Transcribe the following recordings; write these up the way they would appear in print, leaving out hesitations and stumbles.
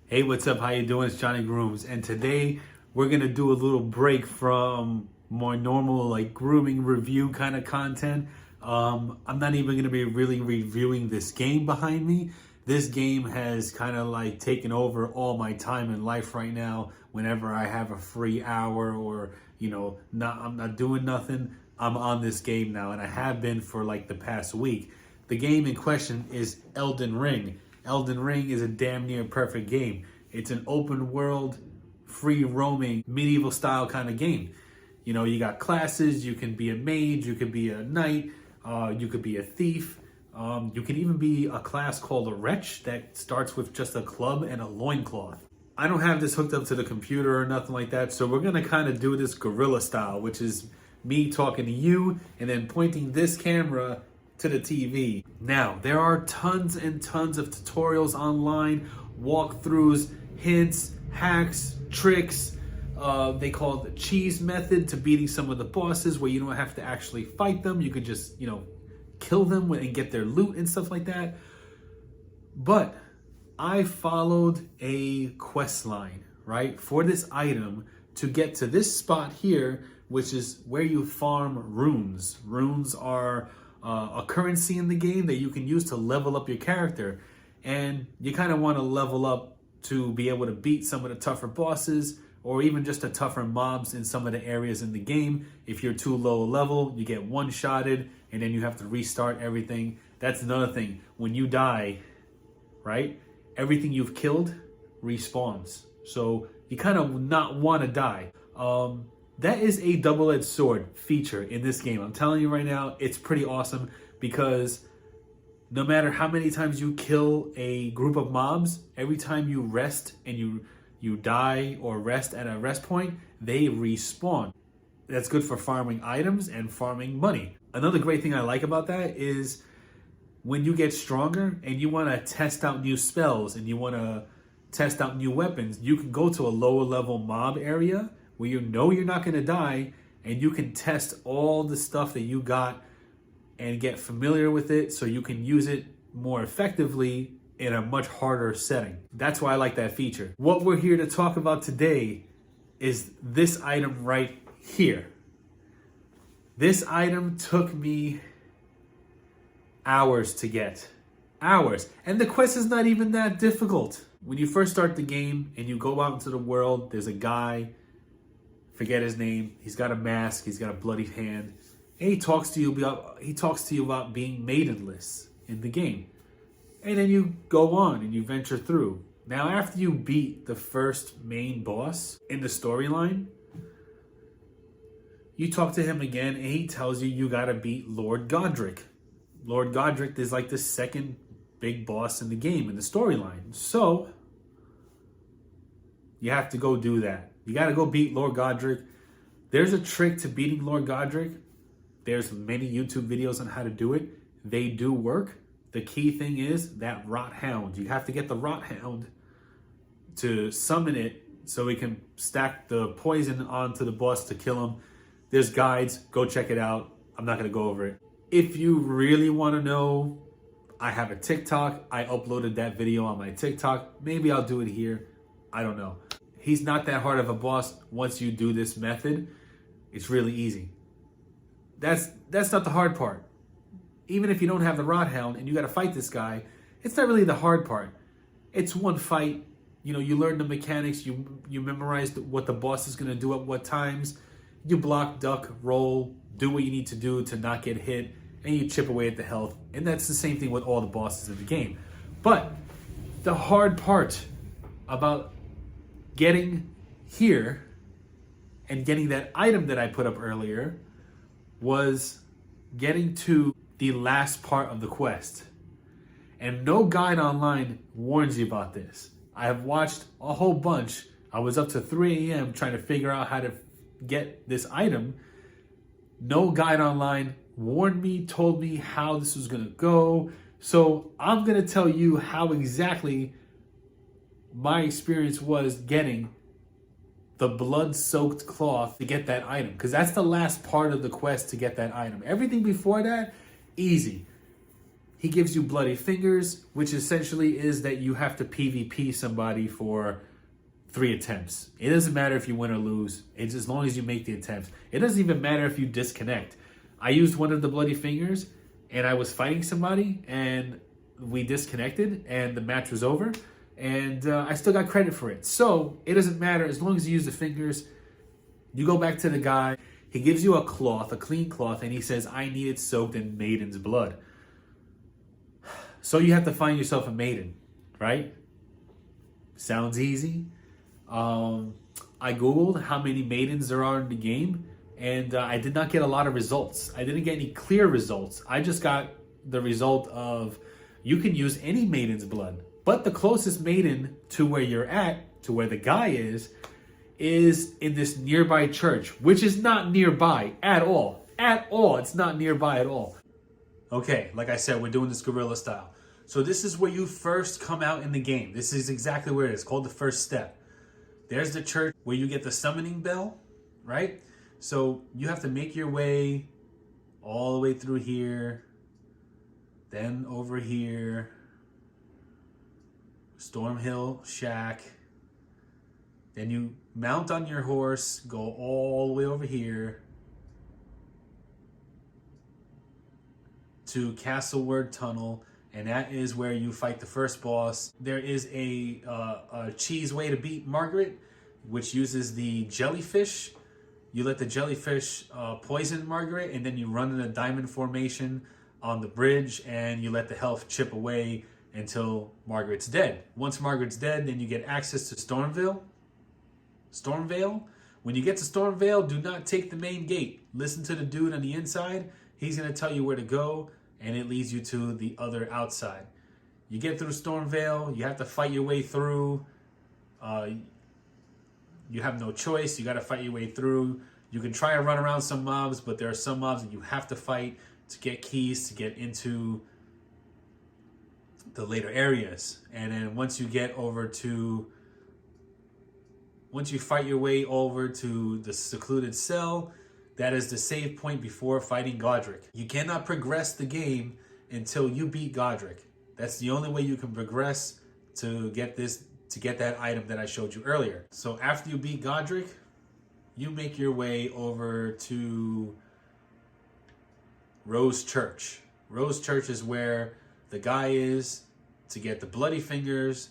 Hey, what's up? How you doing? It's Johnny Grooms, and today we're gonna do a little break from more normal like grooming review kind of content. I'm not even gonna be really reviewing this game behind me. This game has kind of like taken over all my time in life right now. Whenever I have a free hour or I'm not doing nothing, I'm on this game now, and I have been for like the past week. The game in question is Elden Ring. Elden Ring is a damn near perfect game. It's an open world, free roaming, medieval style kind of game. You got classes, you can be a mage, you could be a knight, you could be a thief. You can even be a class called a wretch that starts with just a club and a loincloth. I don't have this hooked up to the computer or nothing like that, so we're gonna kind of do this guerrilla style, which is me talking to you and then pointing this camera to the TV. Now, there are tons and tons of tutorials online, walkthroughs, hints, hacks, tricks. They call it the cheese method to beating some of the bosses where you don't have to actually fight them. You could just, kill them and get their loot and stuff like that. But I followed a quest line, right, for this item to get to this spot here, which is where you farm runes. Runes are a currency in the game that you can use to level up your character. And you kind of want to level up to be able to beat some of the tougher bosses or even just the tougher mobs in some of the areas in the game. If you're too low level, you get one-shotted and then you have to restart everything. That's another thing. When you die, right, everything you've killed respawns. So you kind of not want to die. That is a double-edged sword feature in this game. I'm telling you right now, it's pretty awesome because no matter how many times you kill a group of mobs, every time you rest and you die or rest at a rest point, they respawn. That's good for farming items and farming money. Another great thing I like about that is when you get stronger and you want to test out new spells and you want to test out new weapons, you can go to a lower level mob area where you know you're not going to die, and you can test all the stuff that you got and get familiar with it so you can use it more effectively in a much harder setting. That's why I like that feature. What we're here to talk about today is this item right here. This item took me hours to get. Hours. And the quest is not even that difficult. When you first start the game and you go out into the world, there's a guy, forget his name. He's got a mask. He's got a bloody hand. And he talks to you about being maidenless in the game. And then you go on and you venture through. Now, after you beat the first main boss in the storyline, you talk to him again and he tells you gotta beat Lord Godric. Lord Godric is like the second big boss in the game, in the storyline. So, you have to go do that. You got to go beat Lord Godric. There's a trick to beating Lord Godric. There's many YouTube videos on how to do it. They do work. The key thing is that rot hound. You have to get the rot hound to summon it so we can stack the poison onto the boss to kill him. There's guides. Go check it out. I'm not going to go over it. If you really want to know, I have a TikTok. I uploaded that video on my TikTok. Maybe I'll do it here. I don't know. He's not that hard of a boss once you do this method. It's really easy. That's not the hard part. Even if you don't have the rot hound and you got to fight this guy, it's not really the hard part. It's one fight. You learn the mechanics. You memorize what the boss is going to do at what times. You block, duck, roll, do what you need to do to not get hit, and you chip away at the health. And that's the same thing with all the bosses in the game. But the hard part about getting here and getting that item that I put up earlier was getting to the last part of the quest. And no guide online warns you about this. I have watched a whole bunch. I was up to 3 a.m. trying to figure out how to get this item. No guide online warned me, told me how this was gonna go. So I'm gonna tell you how exactly my experience was getting the blood-soaked cloth to get that item, because that's the last part of the quest to get that item. Everything before that, easy. He gives you bloody fingers, which essentially is that you have to PvP somebody for 3 attempts. It doesn't matter if you win or lose. It's as long as you make the attempts. It doesn't even matter if you disconnect. I used one of the bloody fingers and I was fighting somebody and we disconnected and the match was over and I still got credit for it. So it doesn't matter as long as you use the fingers. You go back to the guy. He gives you a cloth, a clean cloth, and he says, I need it soaked in maiden's blood. So you have to find yourself a maiden, right? Sounds easy. I Googled how many maidens there are in the game, and I did not get a lot of results. I didn't get any clear results. I just got the result of you can use any maiden's blood, but the closest maiden to where you're at, to where the guy is in this nearby church, which is not nearby at all. At all. It's not nearby at all. Okay, like I said, we're doing this guerrilla style. So this is where you first come out in the game. This is exactly where it is, called the first step. There's the church where you get the summoning bell, right? So you have to make your way all the way through here, then over here, Stormhill Shack. Then you mount on your horse, go all the way over here to Castleward Tunnel, and that is where you fight the first boss. There is a cheese way to beat Margaret, which uses the jellyfish. You let the jellyfish poison Margaret, and then you run in a diamond formation on the bridge, and you let the health chip away until Margaret's dead. Once Margaret's dead, then you get access to Stormvale. When you get to Stormvale, do not take the main gate. Listen to the dude on the inside. He's going to tell you where to go, and it leads you to the other outside. You get through Stormvale. You have to fight your way through. You have no choice. You got to fight your way through. You can try and run around some mobs, but there are some mobs that you have to fight to get keys to get into the later areas. And then once you fight your way over to the secluded cell, that is the save point before fighting Godric. You cannot progress the game until you beat Godric. That's the only way you can progress to get that item that I showed you earlier. So after you beat Godric, you make your way over to Rose Church. Rose Church is where the guy is to get the bloody fingers,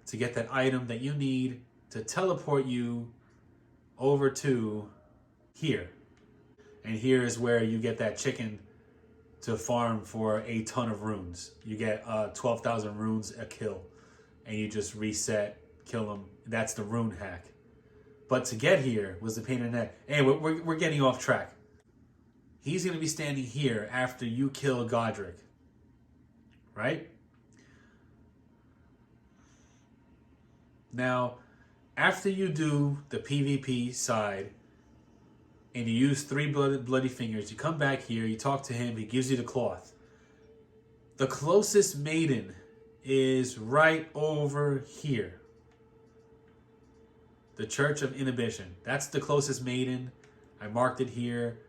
to get that item that you need to teleport you over to here. And here is where you get that chicken to farm for a ton of runes. You get 12,000 runes a kill. And you just reset, kill them. That's the rune hack. But to get here was the pain in the neck. Hey, we're getting off track. He's going to be standing here after you kill Godric. Right? Now, after you do the PvP side, and you use 3 bloody fingers, you come back here, you talk to him, he gives you the cloth. The closest maiden is right over here. The Church of Inhibition. That's the closest maiden. I marked it here.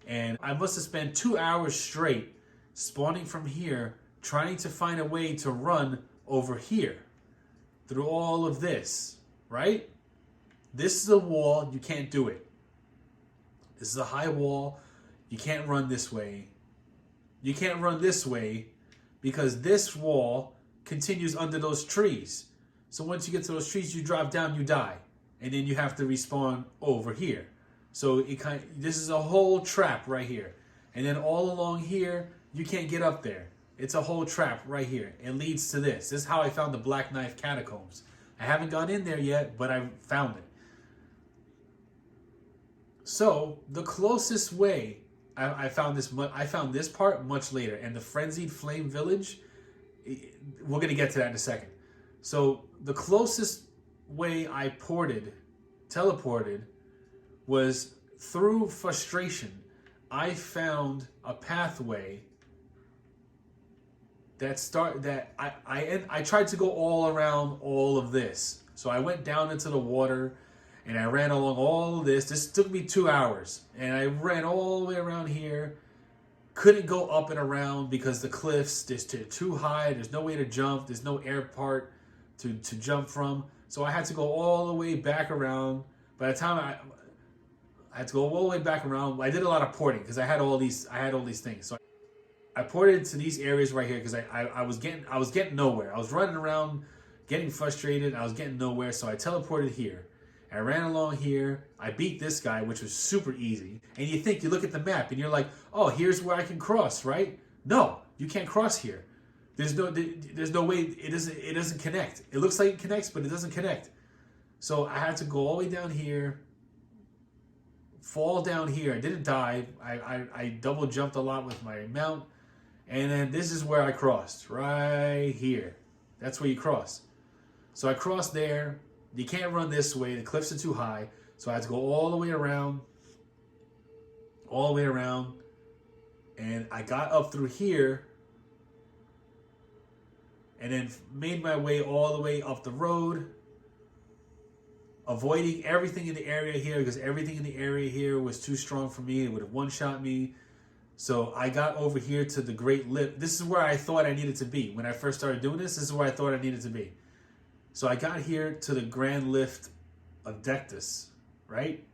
And I must have spent 2 hours straight spawning from here, trying to find a way to run over here through all of this, right? This is a wall. You can't do it. This is a high wall. You can't run this way. You can't run this way because this wall continues under those trees. So once you get to those trees, you drop down, you die. And then you have to respawn over here. So this is a whole trap right here. And then all along here, you can't get up there. It's a whole trap right here. It leads to this. This is how I found the Black Knife Catacombs. I haven't gone in there yet, but I found it. So the closest way, I found this part much later. And the Frenzied Flame Village, we're going to get to that in a second. So the closest way I teleported, was through frustration. I found a pathway I tried to go all around all of this. So I went down into the water and I ran along all of this. This took me 2 hours and I ran all the way around here, couldn't go up and around because the cliffs, they're too high. There's no way to jump. There's no air part to jump from. So I had to go all the way back around. By the time I had to go all the way back around. I did a lot of porting because I had all these things. So I ported to these areas right here because I was getting nowhere. I was running around, getting frustrated. I was getting nowhere. So I teleported here. I ran along here. I beat this guy, which was super easy. And you look at the map and you're like, oh, here's where I can cross, right? No, you can't cross here. There's no way. It doesn't connect. It looks like it connects, but it doesn't connect. So I had to go all the way down here, fall down here. I didn't die. I double jumped a lot with my mount. And then this is where I crossed, right here. That's where you cross. So I crossed there. You can't run this way. The cliffs are too high. So I had to go all the way around. And I got up through here. And then made my way all the way up the road. Avoiding everything in the area here because everything in the area here was too strong for me. It would have one-shot me. So I got over here to the Great Lip. This is where I thought I needed to be. When I first started doing this is where I thought I needed to be. So I got here to the Grand Lift of Dectus, right?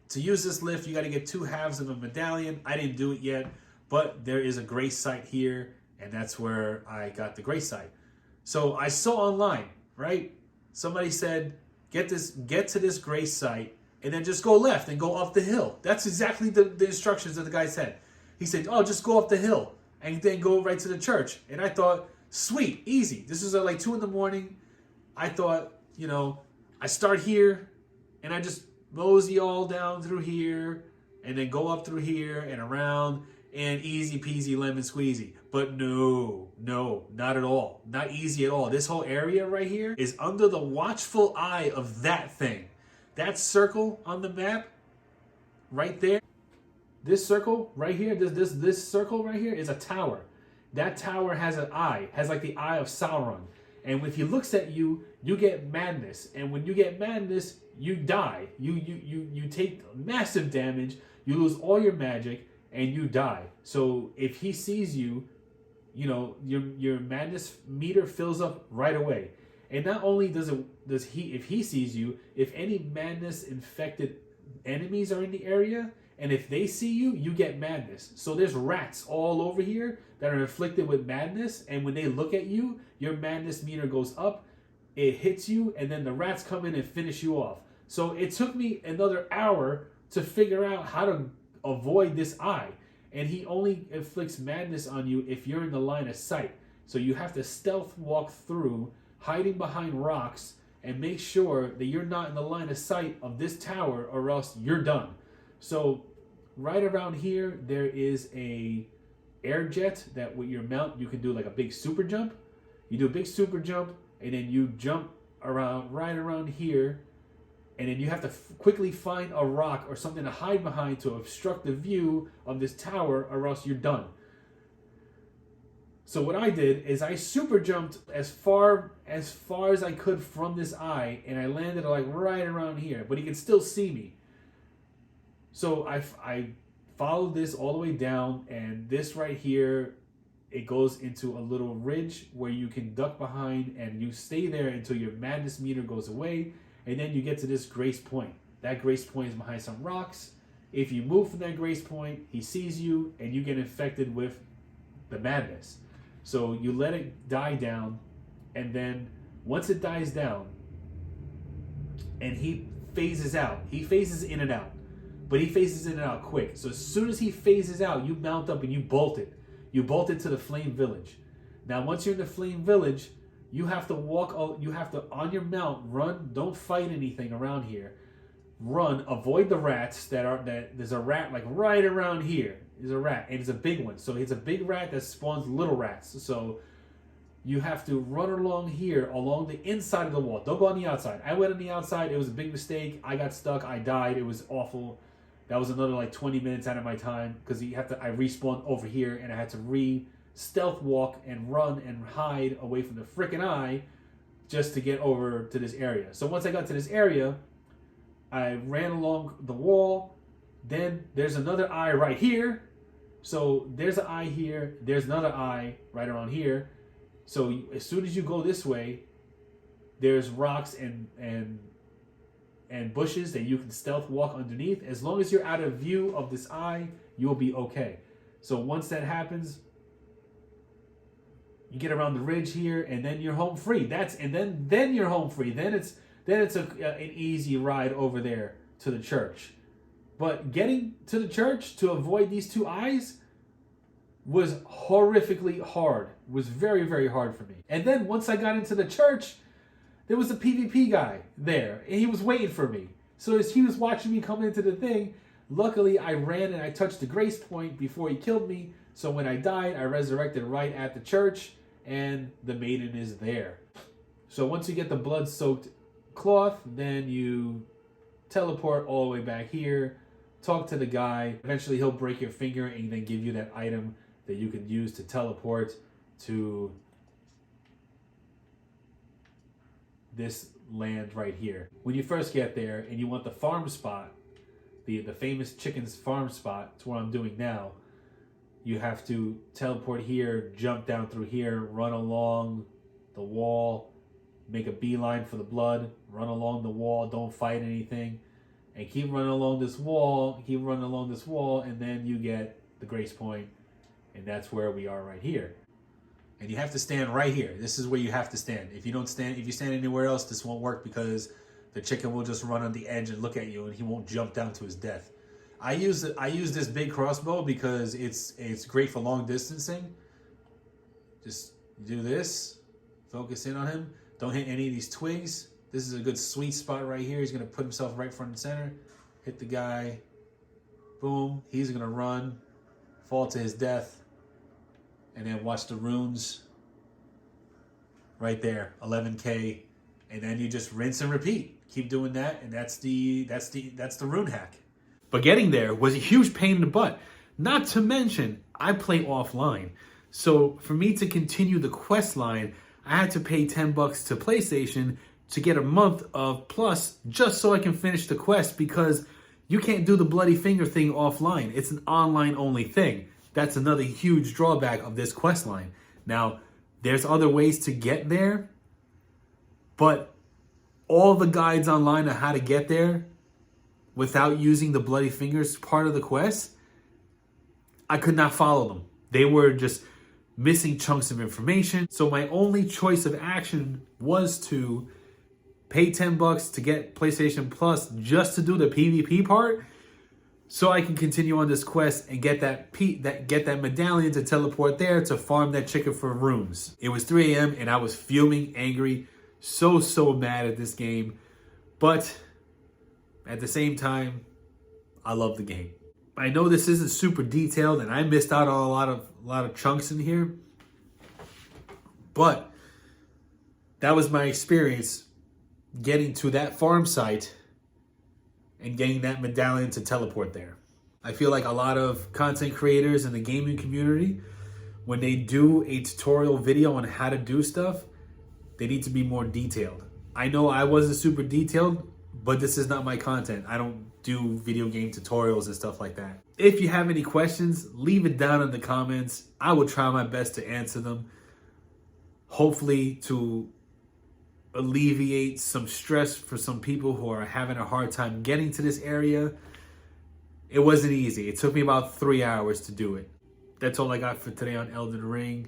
To use this lift, you got to get 2 halves of a medallion. I didn't do it yet, but there is a grace site here, and that's where I got the grace site. So I saw online, right? Somebody said, get to this grace site, and then just go left and go up the hill. That's exactly the instructions that the guy said. He said, oh, just go up the hill and then go right to the church. And I thought, sweet, easy. This was at like 2 in the morning. I thought, I start here and I just mosey all down through here and then go up through here and around and easy peasy lemon squeezy. But no, not at all. Not easy at all. This whole area right here is under the watchful eye of that thing. That circle on the map right there. This circle right here, this circle right here is a tower. That tower has an eye, has like the eye of Sauron. And if he looks at you, you get madness. And when you get madness, you die. You take massive damage, you lose all your magic, and you die. So if he sees you, your madness meter fills up right away. And not only if he sees you, if any madness infected enemies are in the area, and if they see you, you get madness. So there's rats all over here that are inflicted with madness. And when they look at you, your madness meter goes up. It hits you. And then the rats come in and finish you off. So it took me another hour to figure out how to avoid this eye. And he only inflicts madness on you if you're in the line of sight. So you have to stealth walk through, hiding behind rocks, and make sure that you're not in the line of sight of this tower or else you're done. So right around here, there is a air jet that with your mount, you can do like a big super jump. You do a big super jump, and then you jump around right around here, and then you have to quickly find a rock or something to hide behind to obstruct the view of this tower, or else you're done. So what I did is I super jumped as far as I could from this eye, and I landed like right around here, but he can still see me. So I followed this all the way down, and this right here, it goes into a little ridge where you can duck behind, and you stay there until your madness meter goes away, and then you get to this grace point. That grace point is behind some rocks. If you move from that grace point, he sees you, and you get infected with the madness. So you let it die down, and then once it dies down, and he phases out, he phases in and out. But he phases in and out quick. So as soon as he phases out, you mount up and you bolt it. You bolt it to the Flame Village. Now, once you're in the Flame Village, you have to on your mount, run, don't fight anything around here. Run, avoid the rats there's a rat like right around here. There's a rat, and it's a big one. So it's a big rat that spawns little rats. So you have to run along here, along the inside of the wall. Don't go on the outside. I went on the outside. It was a big mistake. I got stuck. I died. It was awful. That was another like 20 minutes out of my time because I respawned over here and I had to stealth walk and run and hide away from the freaking eye just to get over to this area. So once I got to this area, I ran along the wall. Then there's another eye right here. So there's an eye here. There's another eye right around here. So as soon as you go this way, there's rocks and bushes that you can stealth walk underneath. As long as you're out of view of this eye, you'll be okay. So once that happens, you get around the ridge here, and then you're home free. Then you're home free. Then it's an easy ride over there to the church. But getting to the church to avoid these two eyes was horrifically hard. It was very, very hard for me. And then once I got into the church, there was a PvP guy there, and he was waiting for me. So as he was watching me come into the thing, luckily I ran and I touched the grace point before he killed me. So when I died, I resurrected right at the church, and the maiden is there. So once you get the blood-soaked cloth, then you teleport all the way back here, talk to the guy. Eventually he'll break your finger and then give you that item that you can use to teleport to this land right here. When you first get there and you want the farm spot, the famous chicken's farm spot, it's what I'm doing now, you have to teleport here, jump down through here, run along the wall, make a beeline for the blood, run along the wall, don't fight anything, and keep running along this wall, and then you get the grace point, and that's where we are right here. And you have to stand right here. This is where you have to stand. If you stand anywhere else, this won't work because the chicken will just run on the edge and look at you, and he won't jump down to his death. I use this big crossbow because it's great for long distancing. Just do this, focus in on him. Don't hit any of these twigs. This is a good sweet spot right here. He's gonna put himself right front and center, hit the guy, boom. He's gonna run, fall to his death, and then watch the runes right there, 11K, and then you just rinse and repeat. Keep doing that, and that's the rune hack. But getting there was a huge pain in the butt. Not to mention, I play offline. So for me to continue the quest line, I had to pay $10 to PlayStation to get a month of Plus just so I can finish the quest, because you can't do the bloody finger thing offline. It's an online only thing. That's another huge drawback of this quest line. Now, there's other ways to get there, but all the guides online on how to get there without using the bloody fingers part of the quest, I could not follow them. They were just missing chunks of information. So my only choice of action was to pay $10 to get PlayStation Plus just to do the PvP part, so I can continue on this quest and get that medallion to teleport there to farm that chicken for runes. It was 3 a.m. and I was fuming, angry, so mad at this game. But at the same time, I love the game. I know this isn't super detailed and I missed out on a lot of chunks in here, but that was my experience getting to that farm site and getting that medallion to teleport there. I feel like a lot of content creators in the gaming community, when they do a tutorial video on how to do stuff, they need to be more detailed. I know I wasn't super detailed, but this is not my content. I don't do video game tutorials and stuff like that. If you have any questions, leave it down in the comments. I will try my best to answer them. Hopefully to alleviate some stress for some people who are having a hard time getting to this area. It wasn't easy. It took me about 3 hours to do it. That's all I got for today on Elden Ring.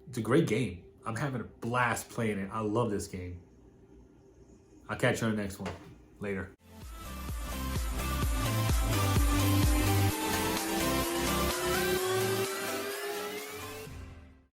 It's a great game. I'm having a blast playing it. I love this game. I'll catch you on the next one. Later.